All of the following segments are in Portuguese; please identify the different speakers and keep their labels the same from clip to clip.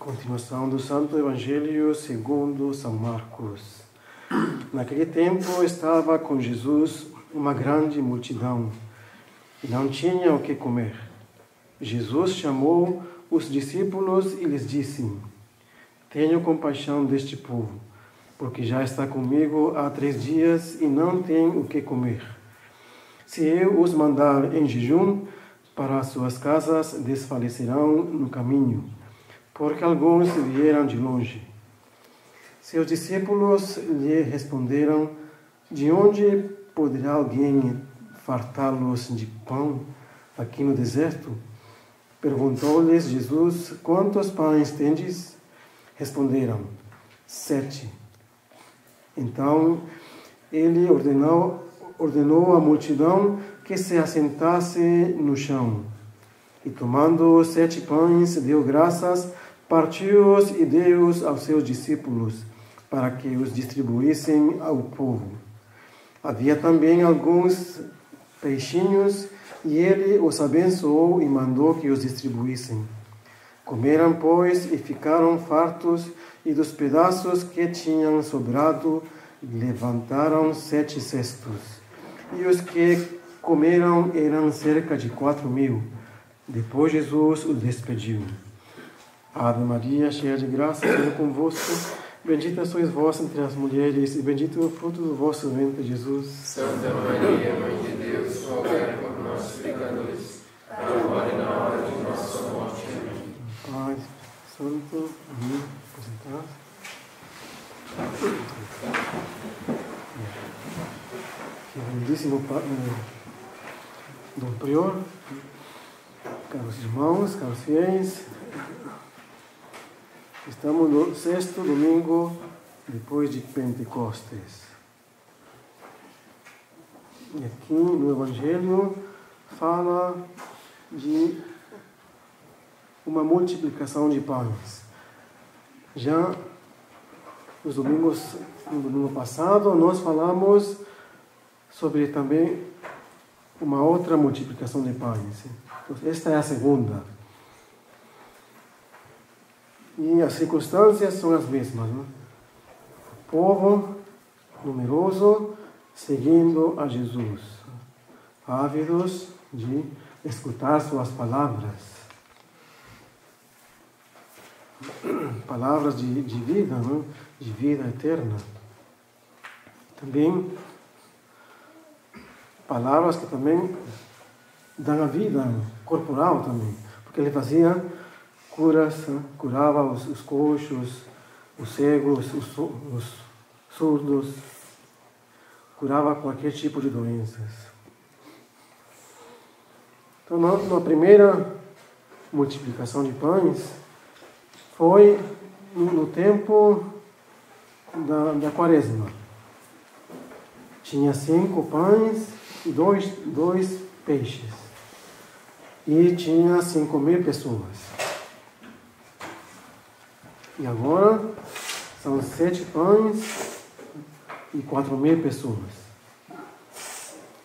Speaker 1: Continuação do Santo Evangelho segundo São Marcos. Naquele tempo estava com Jesus uma grande multidão e não tinha o que comer. Jesus chamou os discípulos e lhes disse: Tenho compaixão deste povo, porque já está comigo há 3 dias e não tem o que comer. Se eu os mandar em jejum, para as suas casas desfalecerão no caminho, porque alguns vieram de longe. Seus discípulos lhe responderam: De onde poderá alguém fartá-los de pão aqui no deserto? Perguntou-lhes Jesus: Quantos pães tendes? Responderam: 7. Então ele ordenou à multidão que se assentasse no chão. E tomando 7 pães, deu graças, partiu-os e deu-os aos seus discípulos, para que os distribuíssem ao povo. Havia também alguns peixinhos, e ele os abençoou e mandou que os distribuíssem. Comeram, pois, e ficaram fartos, e dos pedaços que tinham sobrado, levantaram 7 cestos. E os que comeram eram cerca de 4.000. Depois Jesus os despediu. Ave Maria, cheia de graça, o Senhor é convosco. Bendita sois vós entre as mulheres, e bendito é o fruto do vosso ventre, Jesus.
Speaker 2: Santa Maria, Mãe de Deus, rogai por nós, pecadores, agora e na hora de nossa morte. Amém.
Speaker 1: Pai Santo, amém. Queridíssimo Dom Prior, caros irmãos, caros fiéis, estamos no 6º domingo depois de Pentecostes. E aqui no Evangelho fala de uma multiplicação de pães. Já no domingo passado, nós falamos sobre também uma outra multiplicação de pães. Esta é a segunda. E as circunstâncias são as mesmas, né? O povo numeroso seguindo a Jesus, ávidos de escutar suas palavras. Palavras de vida, né? De vida eterna. Também palavras que também dão a vida corporal também, porque ele fazia curas, curava os coxos, os cegos, os surdos, curava qualquer tipo de doenças. Então, na primeira multiplicação de pães, foi no tempo da Quaresma. Tinha 5 pães e 2 peixes. E tinha 5.000 pessoas. E agora são 7 pães e 4.000 pessoas.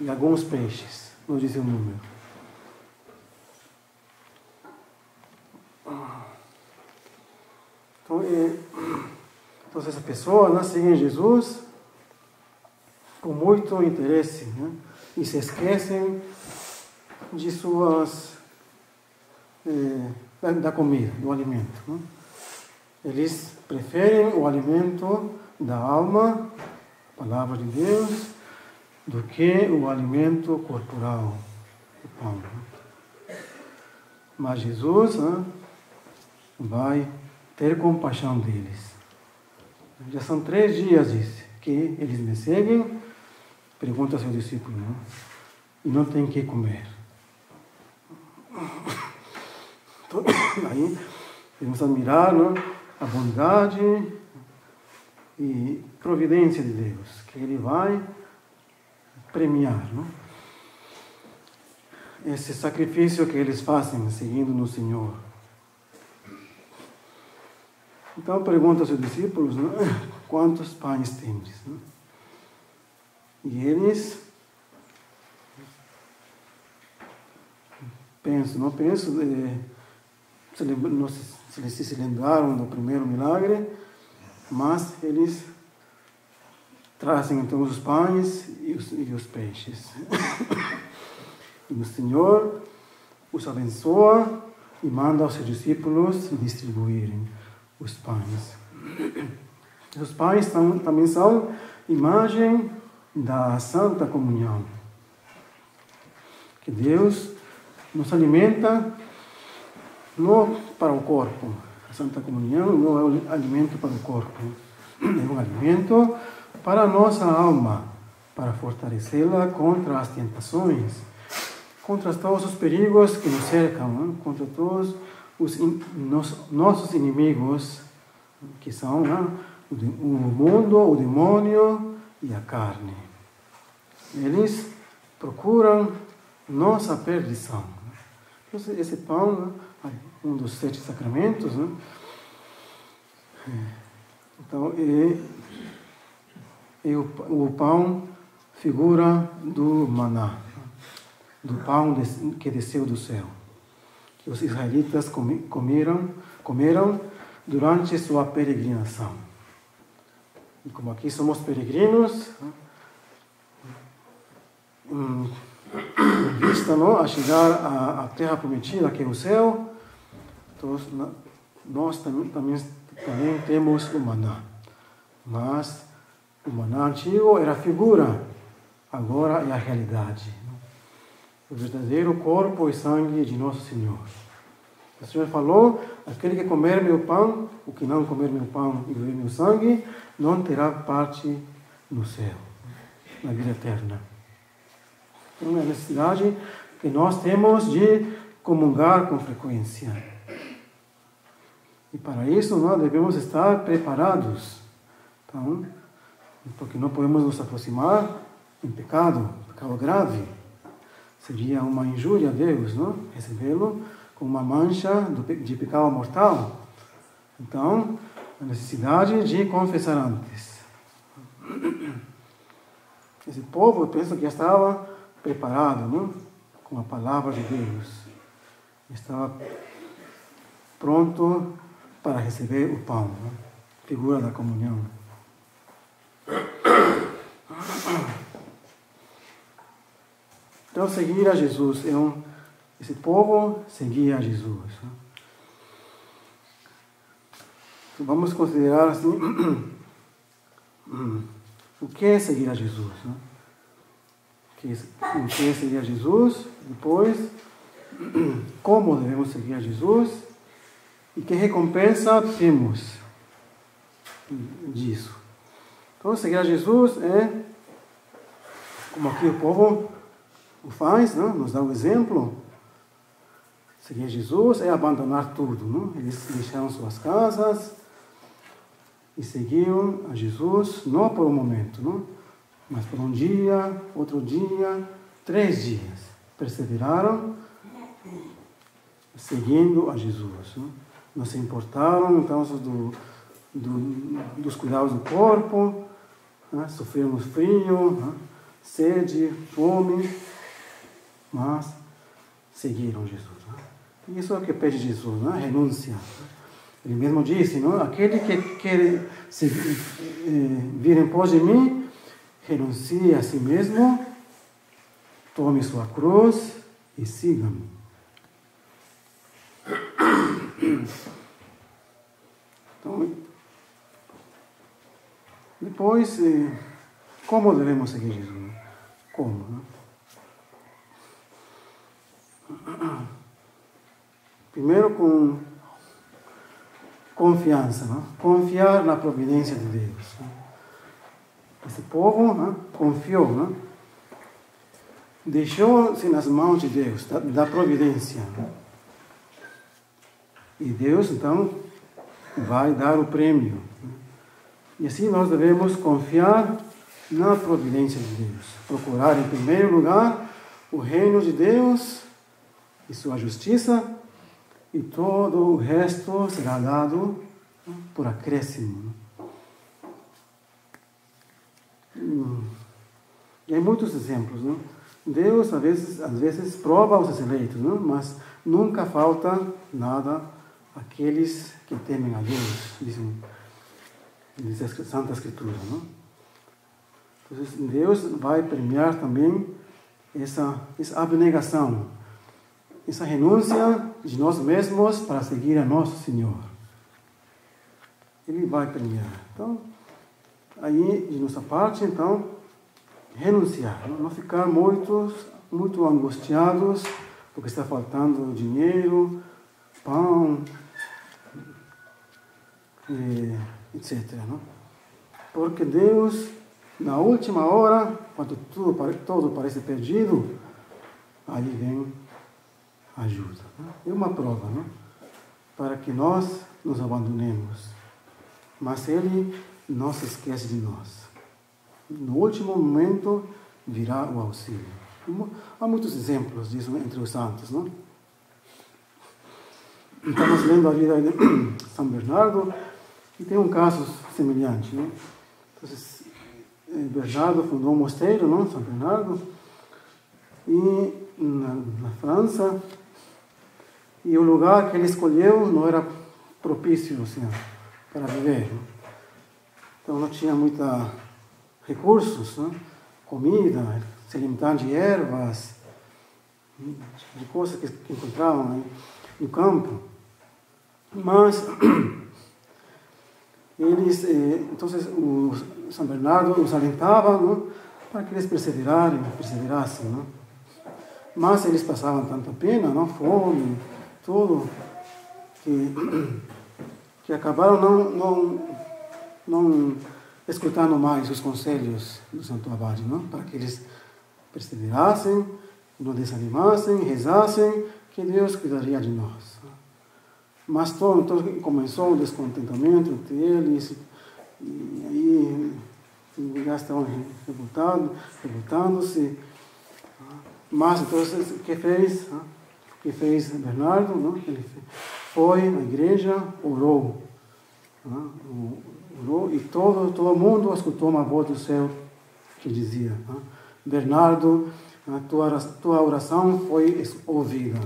Speaker 1: E alguns peixes, não diz o número. Então essas pessoas seguem Jesus com muito interesse, né? E se esquecem de da comida, do alimento, né? Eles preferem o alimento da alma, a palavra de Deus, do que o alimento corporal, o pão, né? Mas Jesus, né, vai ter compaixão deles. Já são 3 dias, disse, que eles me seguem. Pergunta ao seu discípulo, né? E não tem que comer. Então, aí vamos admirar, né, a bondade e providência de Deus, que Ele vai premiar, né, esse sacrifício que eles fazem seguindo no Senhor. Então pergunta aos seus discípulos, né, quantos pães tendes, né? E eles eles se lembraram do primeiro milagre, mas eles trazem então os pães e os peixes. E o Senhor os abençoa e manda aos seus discípulos distribuírem os pães. Os pães também são imagem da Santa Comunhão, que Deus nos alimenta não para o corpo. A Santa Comunhão não é um alimento para o corpo, é um alimento para a nossa alma, para fortalecê-la contra as tentações, contra todos os perigos que nos cercam, né? Contra todos os nossos inimigos, que são, né? O mundo, o demônio e a carne. Eles procuram nossa perdição. Esse pão, né? Um dos 7 sacramentos, né? Então, o pão figura do maná, do pão que desceu do céu, que os israelitas comeram durante sua peregrinação. E como aqui somos peregrinos, em vista, não, a chegar à terra prometida, que é o céu, nós também temos o maná. Mas o maná antigo era a figura, agora é a realidade. O verdadeiro corpo e sangue de Nosso Senhor. O Senhor falou: aquele que comer meu pão, o que não comer meu pão e beber meu sangue, não terá parte no céu, na vida eterna. Então é a necessidade que nós temos de comungar com frequência. E para isso nós devemos estar preparados. Então, porque não podemos nos aproximar em pecado grave. Seria uma injúria a Deus, não? Recebê-lo com uma mancha de pecado mortal. Então, a necessidade de confessar antes. Esse povo, eu penso que já estava preparado, não? Com a palavra de Deus. Estava pronto para receber o pão, não? Figura da comunhão. Então, seguir a Jesus esse povo seguia a Jesus. Então, vamos considerar assim o que é seguir a Jesus. O que é seguir a Jesus, depois como devemos seguir a Jesus e que recompensa temos disso. Então, seguir a Jesus é como aqui o povo o faz, não? Nos dá o exemplo. Seguir Jesus é abandonar tudo, não? Eles deixaram suas casas e seguiam a Jesus, não por um momento, não? Mas por um dia, outro dia, 3 dias. Perseveraram seguindo a Jesus. Não se importaram, então, dos cuidados do corpo, né? Sofreram frio, né? Sede, fome, mas seguiram Jesus. Né? Isso é o que pede Jesus, né? Renúncia. Ele mesmo disse, não? Aquele que quer vir em pós de mim, renuncie a si mesmo, tome sua cruz e siga-me. Então, depois, como devemos seguir Jesus? Como? Né? Primeiro, com confiança, né? Confiar na providência de Deus. Né? Esse povo, né, confiou, né? Deixou-se nas mãos de Deus, da providência. Né? E Deus, então, vai dar o prêmio. Né? E assim nós devemos confiar na providência de Deus. Procurar, em primeiro lugar, o reino de Deus e sua justiça, e todo o resto será dado por acréscimo. E há muitos exemplos. Não? Deus, às vezes, prova os seus eleitos, não? Mas nunca falta nada aqueles que temem a Deus, diz a Santa Escritura, não? Então, Deus vai premiar também essa abnegação, essa renúncia de nós mesmos para seguir a nosso Senhor. Ele vai premiar. Então, aí, de nossa parte, então, renunciar, não ficar muito angustiados porque está faltando dinheiro, pão, etc. Não? Porque Deus, na última hora, quando todo parece perdido, aí vem ajuda. Não? É uma prova, não? Para que nós nos abandonemos. Mas Ele não se esquece de nós. No último momento virá o auxílio. Há muitos exemplos disso entre os santos, não? Estamos lendo a vida de São Bernardo e tem um caso semelhante, não? Então, Bernardo fundou um mosteiro, não? São Bernardo, e na França, e o lugar que ele escolheu não era propício, assim, para viver. Não? Então não tinha muitos recursos, não? Comida, se alimentavam de ervas, de coisas que encontravam no campo. Mas eles, então o São Bernardo os alentava, não? Para que eles perseverassem, não? Mas eles passavam tanta pena, não? Fome, tudo, que acabaram não escutando mais os conselhos do Santo Abade, não? Para que eles perseverassem, não desanimassem, rezassem, que Deus cuidaria de nós. Mas então começou o descontentamento entre eles, e aí já estavam revoltando-se. Mas então, o que fez Bernardo? Não? Ele foi na igreja, orou. Orou e todo mundo escutou uma voz do céu que dizia: Bernardo, a tua oração foi ouvida.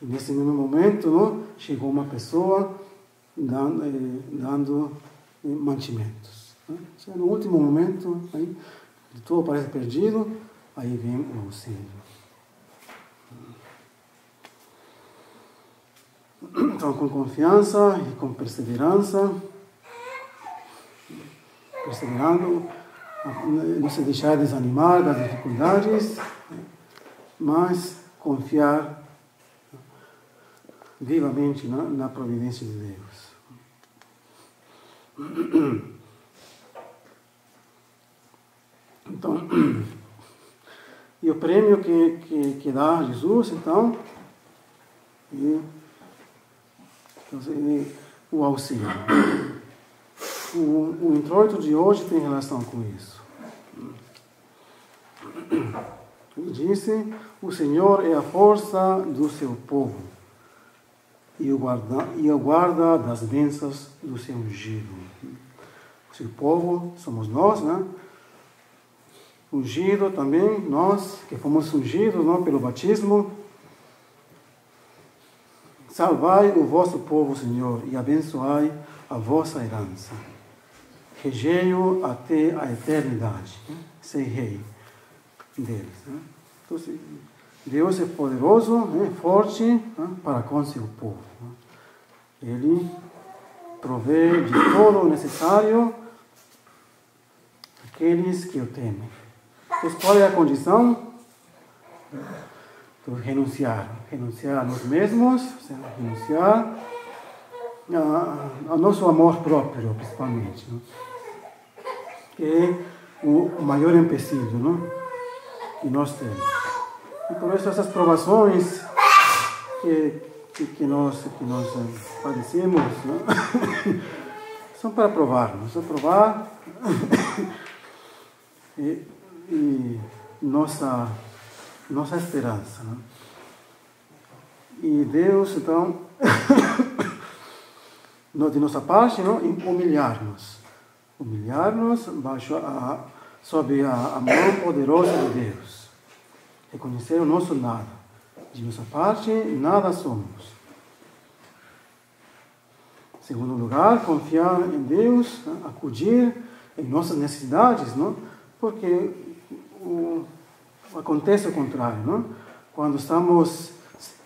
Speaker 1: E nesse mesmo momento, não, chegou uma pessoa dando mantimentos. No último momento, aí, tudo parece perdido, aí vem o auxílio. Então, com confiança e com perseverando, não se deixar desanimar das dificuldades, mas confiar vivamente na providência de Deus. Então, e o prêmio que dá Jesus, então, o auxílio. O introito de hoje tem relação com isso. Ele disse: o Senhor é a força do seu povo e o guarda das bênçãos do seu ungido. O seu povo somos nós, né? Ungido também, nós que fomos ungidos, não, pelo batismo. Salvai o vosso povo, Senhor, e abençoai a vossa herança. Regei-o até a eternidade. Sei rei deles. Então, Deus é poderoso, forte, para com seu povo. Ele provê de todo o necessário àqueles que o temem. Então, qual é a condição? Então, renunciar a nós mesmos, renunciar ao nosso amor próprio, principalmente, não? Que é o maior empecilho, não? Que nós temos. E por isso essas provações que nós padecemos, não? São para provar-nos, provar e nossa esperança, não? E Deus, então, de nossa parte, não? Humilhar-nos sob a mão poderosa de Deus. Reconhecer o nosso nada. De nossa parte, nada somos. Em segundo lugar, confiar em Deus, acudir em nossas necessidades, não? Porque acontece o contrário, não? Quando nos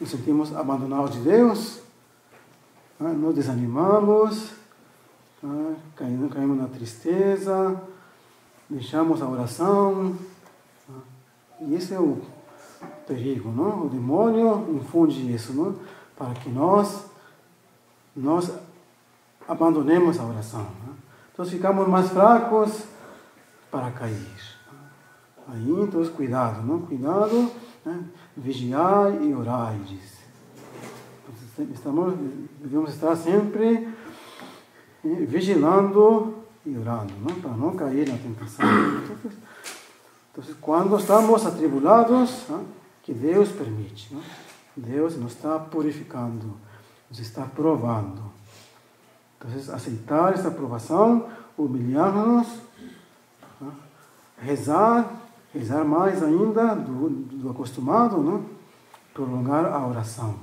Speaker 1: sentimos abandonados de Deus, nos desanimamos, caímos na tristeza, deixamos a oração, e esse é o perigo, não? O demônio infunde isso, não? Para que nós abandonemos a oração, não? Então ficamos mais fracos para cair. Aí, então, cuidado, não? Cuidado, né? Vigiai e orai, diz. Devemos estar sempre vigilando e orando, não? Para não cair na tentação. Então, quando estamos atribulados, que Deus permite, não? Deus nos está purificando, nos está provando. Então, aceitar essa provação, humilhar-nos, rezar mais ainda do acostumado, não? Prolongar a oração.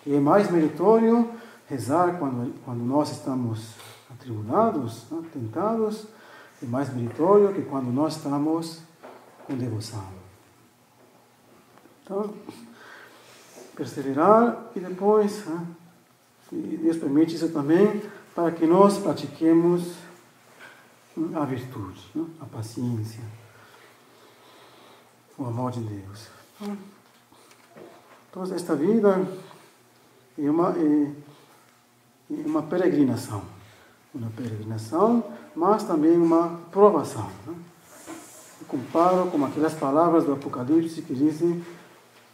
Speaker 1: E é mais meritório rezar quando nós estamos atribulados, não? Tentados, é mais meritório que quando nós estamos com devoção. Então, perseverar e depois, e Deus permite isso também para que nós pratiquemos a virtude, não? A paciência, o amor de Deus. Então, esta vida é uma peregrinação. Uma peregrinação, mas também uma provação, né? Eu comparo com aquelas palavras do Apocalipse que dizem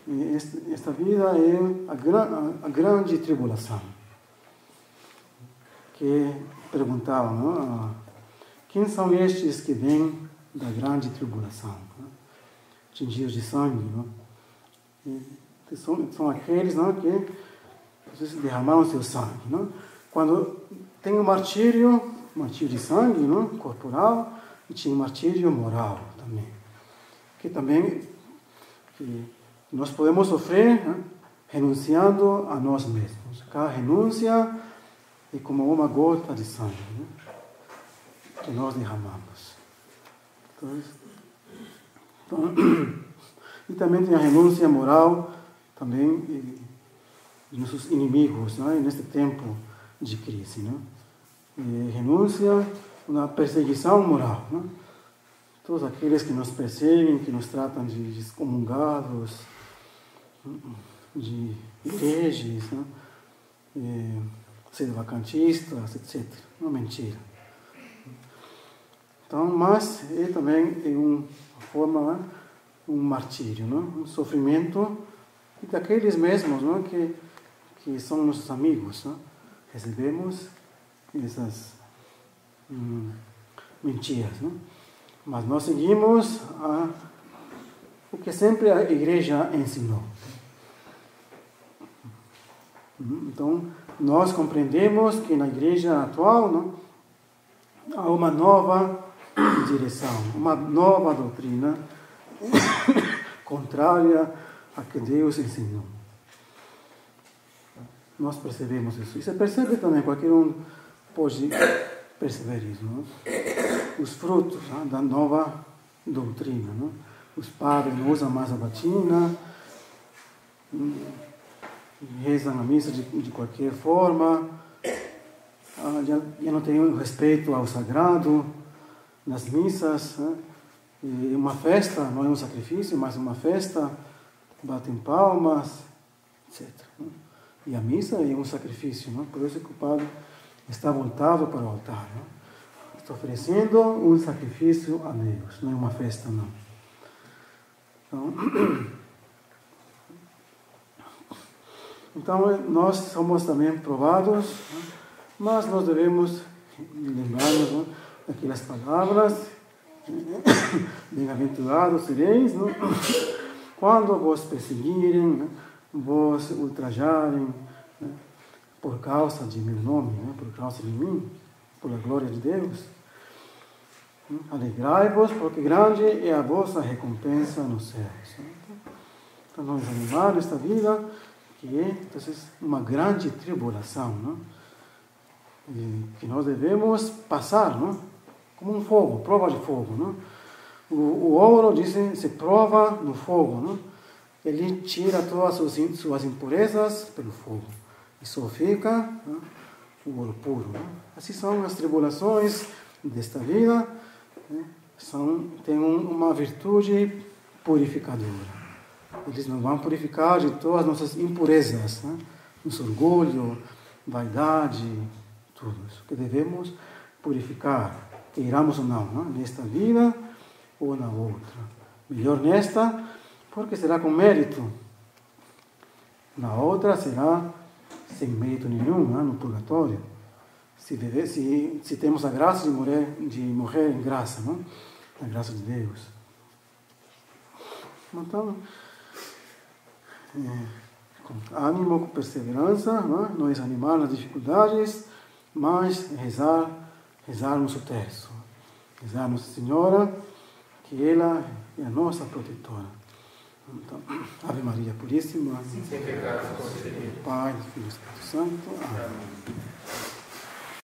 Speaker 1: que esta vida é a grande tribulação. Que perguntavam, não? Quem são estes que vêm da grande tribulação? Tingidos de sangue, não? São aqueles, não, que derramaram seu sangue, não? Quando tem o martírio de sangue, não? Corporal, e tinha o martírio moral também. Que também nós podemos sofrer, né? Renunciando a nós mesmos. Cada renúncia é como uma gota de sangue, né? Que nós derramamos. Então, e também tem a renúncia moral também de nossos inimigos, né? Neste tempo de crise, né? E renúncia na perseguição moral, né? Todos aqueles que nos perseguem, que nos tratam de excomungados, de hereges, né? Sedevacantistas, etc. Não, mentira. Então, mas também é uma forma, né? Um martírio, né? Um sofrimento daqueles mesmos, né? Que são nossos amigos, né? Recebemos essas mentiras, né? Mas nós seguimos o que sempre a igreja ensinou. Então, nós compreendemos que na igreja atual, não, há uma nova direção, uma nova doutrina contrária a que Deus ensinou. Nós percebemos isso. E você percebe também, qualquer um pode perceber isso, não? Os frutos, não, da nova doutrina. Não? Os padres não usam mais a batina, rezam a missa de qualquer forma, já não tem respeito ao sagrado nas missas. É uma festa, não é um sacrifício, mas uma festa, batem palmas, etc. E a missa é um sacrifício, não? Por isso que o padre está voltado para o altar. Não? Está oferecendo um sacrifício a Deus, não é uma festa, não. Então nós somos também provados, não? Mas nós devemos lembrar-nos daquelas palavras: bem-aventurados sereis, não? Quando vos perseguirem, né? Vos ultrajarem, né? Por causa de meu nome, né? Por causa de mim, por a glória de Deus. Alegrai-vos, porque grande é a vossa recompensa nos céus. Então, vamos animar nesta vida, que é, então, uma grande tribulação, não? que nós devemos passar, não? Como um fogo, prova de fogo. Não? O ouro, dizem, se prova no fogo. Não? Ele tira todas as suas impurezas pelo fogo. E só fica, não? O ouro puro. Não? Assim são as tribulações desta vida. Né? Têm uma virtude purificadora. Eles nos vão purificar de todas as nossas impurezas. Né? Nosso orgulho, vaidade, tudo isso que devemos purificar, queiramos ou não, nesta vida ou na outra. Melhor nesta, porque será com mérito. Na outra será sem mérito nenhum, no purgatório. Se temos a graça de morrer em graça, na graça de Deus. Então, com ânimo, com perseverança, não desanimar nas dificuldades, mas rezar nosso terço. Rezar a Nossa Senhora, que ela é a nossa protetora. Então, Ave Maria Puríssima,
Speaker 2: sem pecado concebido.
Speaker 1: Pai, Filho e Espírito Santo. Amém.